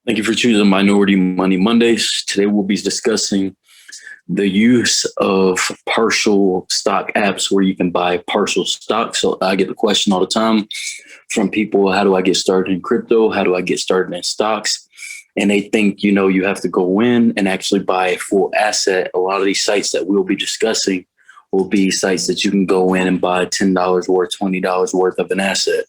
Thank you for choosing Minority Money Mondays. Today we'll be discussing the use of partial stock apps where you can buy partial stocks. So I get the question all the time from people, how do I get started in crypto? How do I get started in stocks? And they think, you have to go in and actually buy a full asset. A lot of these sites that we'll be discussing will be sites that you can go in and buy $10 worth, $20 worth of an asset.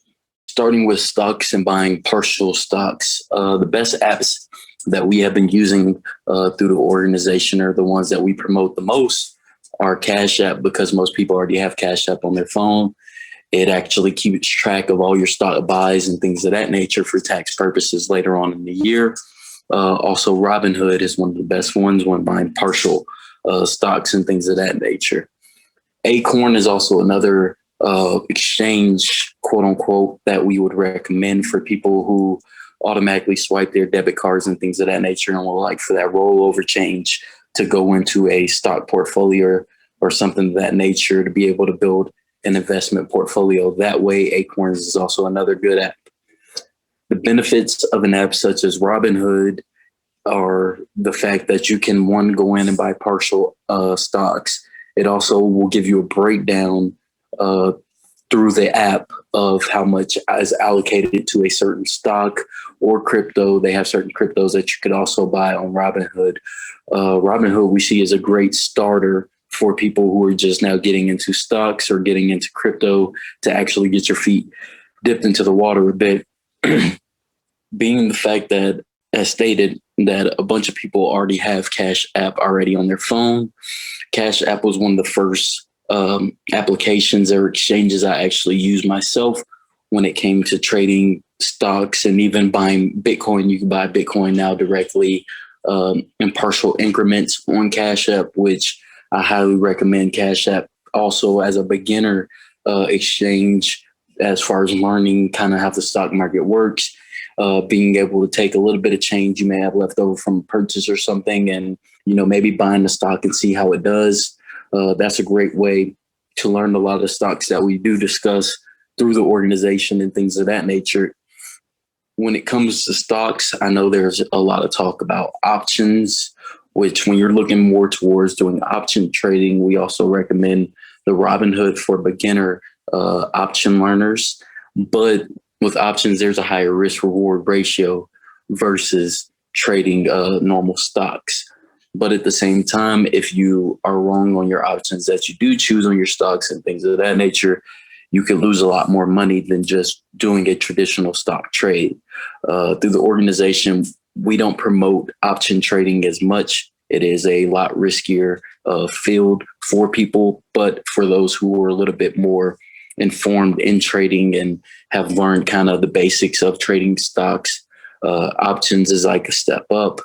Starting with stocks and buying partial stocks, the best apps that we have been using through the organization are the ones that we promote the most are Cash App, because most people already have Cash App on their phone. It actually keeps track of all your stock buys and things of that nature for tax purposes later on in the year. Also, Robinhood is one of the best ones when buying partial stocks and things of that nature. Acorn is also another exchange, quote unquote, that we would recommend for people who automatically swipe their debit cards and things of that nature and will like for that rollover change to go into a stock portfolio or something of that nature to be able to build an investment portfolio. That way, Acorns is also another good app. The benefits of an app such as Robinhood are the fact that you can, one, go in and buy partial stocks. It also will give you a breakdown through the app of how much is allocated to a certain stock or crypto. They have certain cryptos that you could also buy on Robinhood. Robinhood we see is a great starter for people who are just now getting into stocks or getting into crypto to actually get your feet dipped into the water a bit. Being the fact that, as stated, that a bunch of people already have Cash App already on their phone. Cash App was one of the first applications or exchanges I actually used myself when it came to trading stocks and even buying Bitcoin. You can buy Bitcoin now directly in partial increments on Cash App, which I highly recommend Cash App also as a beginner exchange as far as learning kind of how the stock market works. Being able to take a little bit of change you may have left over from a purchase or something and, maybe buying the stock and see how it does. That's a great way to learn a lot of the stocks that we do discuss through the organization and things of that nature. When it comes to stocks, I know there's a lot of talk about options, which when you're looking more towards doing option trading, we also recommend the Robinhood for beginner option learners. But with options, there's a higher risk reward ratio versus trading normal stocks. But at the same time, if you are wrong on your options that you do choose on your stocks and things of that nature, you could lose a lot more money than just doing a traditional stock trade. Through the organization, we don't promote option trading as much. It is a lot riskier field for people, but for those who are a little bit more informed in trading and have learned kind of the basics of trading stocks, options is like a step up.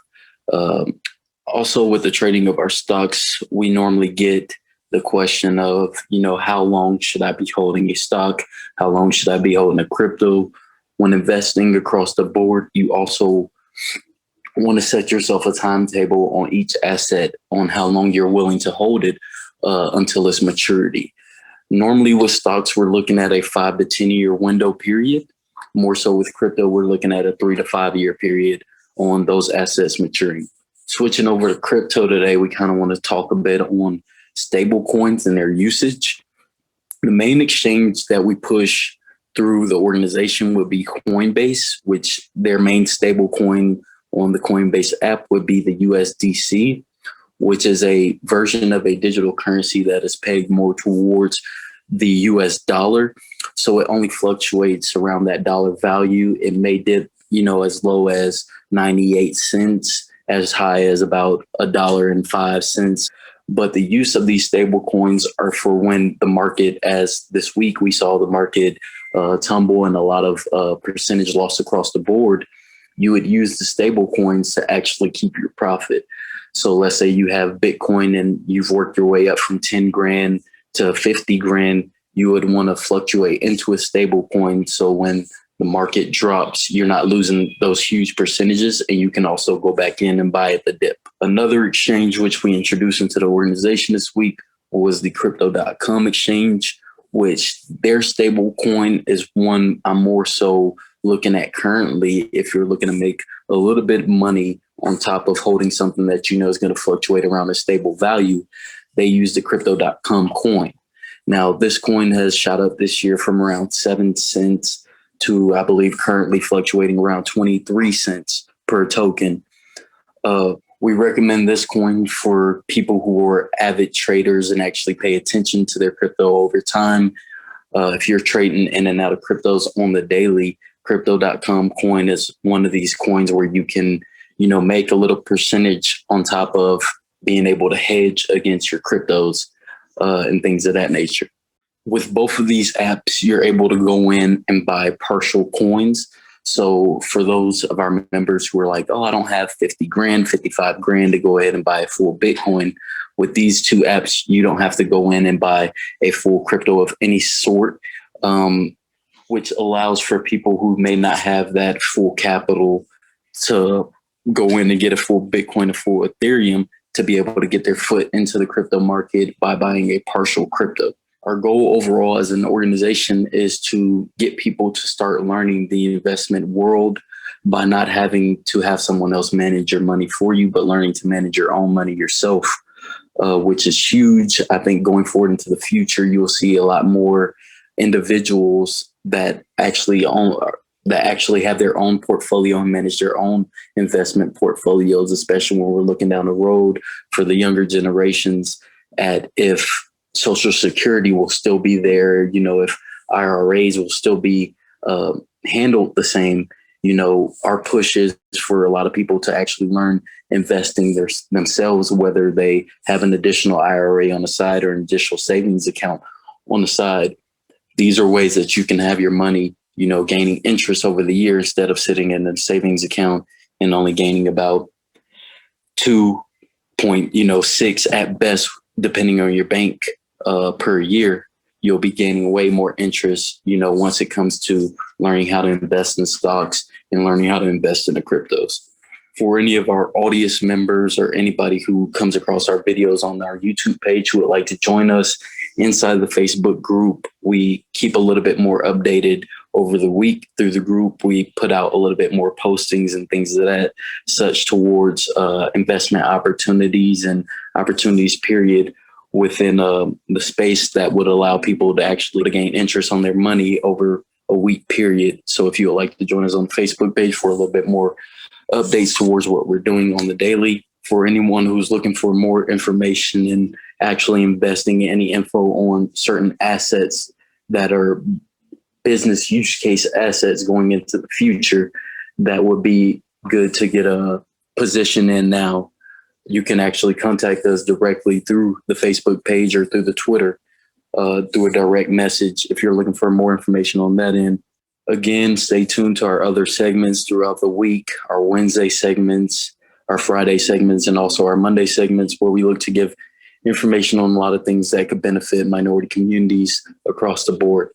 Also, with the trading of our stocks, we normally get the question of, how long should I be holding a stock? How long should I be holding a crypto? When investing across the board, you also want to set yourself a timetable on each asset on how long you're willing to hold it until its maturity. Normally with stocks, we're looking at a 5 to 10 year window period. More so with crypto, we're looking at a 3 to 5 year period on those assets maturing. Switching over to crypto today, we kind of want to talk a bit on stable coins and their usage. The main exchange that we push through the organization would be Coinbase, which their main stable coin on the Coinbase app would be the USDC, which is a version of a digital currency that is pegged more towards the US dollar. So it only fluctuates around that dollar value. It may dip, as low as 98 cents, as high as about $1.05. But the use of these stable coins are for when the market, as this week we saw the market tumble and a lot of percentage loss across the board, you would use the stable coins to actually keep your profit. So let's say you have Bitcoin and you've worked your way up from 10 grand to 50 grand, you would want to fluctuate into a stable coin. So when the market drops, you're not losing those huge percentages, and you can also go back in and buy at the dip. Another exchange which we introduced into the organization this week was the Crypto.com exchange, which their stable coin is one I'm more so looking at currently, if you're looking to make a little bit of money on top of holding something that you know is going to fluctuate around a stable value, they use the crypto.com coin. Now, this coin has shot up this year from around 7 cents to, I believe, currently fluctuating around 23 cents per token. We recommend this coin for people who are avid traders and actually pay attention to their crypto over time. If you're trading in and out of cryptos on the daily, crypto.com coin is one of these coins where you can, make a little percentage on top of being able to hedge against your cryptos and things of that nature. With both of these apps, you're able to go in and buy partial coins. So for those of our members who are like, oh, I don't have 50 grand, 55 grand to go ahead and buy a full Bitcoin, with these two apps, you don't have to go in and buy a full crypto of any sort, which allows for people who may not have that full capital to go in and get a full Bitcoin, a full Ethereum, to be able to get their foot into the crypto market by buying a partial crypto. Our goal overall as an organization is to get people to start learning the investment world by not having to have someone else manage your money for you, but learning to manage your own money yourself, which is huge. I think going forward into the future, you'll see a lot more individuals that actually have their own portfolio and manage their own investment portfolios, especially when we're looking down the road for the younger generations at if Social Security will still be there, if IRAs will still be handled the same. Our push is for a lot of people to actually learn investing themselves, whether they have an additional IRA on the side or an additional savings account on the side. These are ways that you can have your money, gaining interest over the year instead of sitting in a savings account and only gaining about 2.6 at best, depending on your bank per year. You'll be gaining way more interest, once it comes to learning how to invest in stocks and learning how to invest in the cryptos. For any of our audience members or anybody who comes across our videos on our YouTube page who would like to join us inside the Facebook group, we keep a little bit more updated over the week through the group. We put out a little bit more postings and things of that such towards investment opportunities and opportunities period within the space that would allow people to actually gain interest on their money over a week period. So if you would like to join us on the Facebook page for a little bit more updates towards what we're doing on the daily, for anyone who's looking for more information and actually investing any info on certain assets that are business use case assets going into the future, that would be good to get a position in now. You can actually contact us directly through the Facebook page or through the Twitter, through a direct message if you're looking for more information on that end. Again, stay tuned to our other segments throughout the week, our Wednesday segments, our Friday segments, and also our Monday segments, where we look to give information on a lot of things that could benefit minority communities across the board.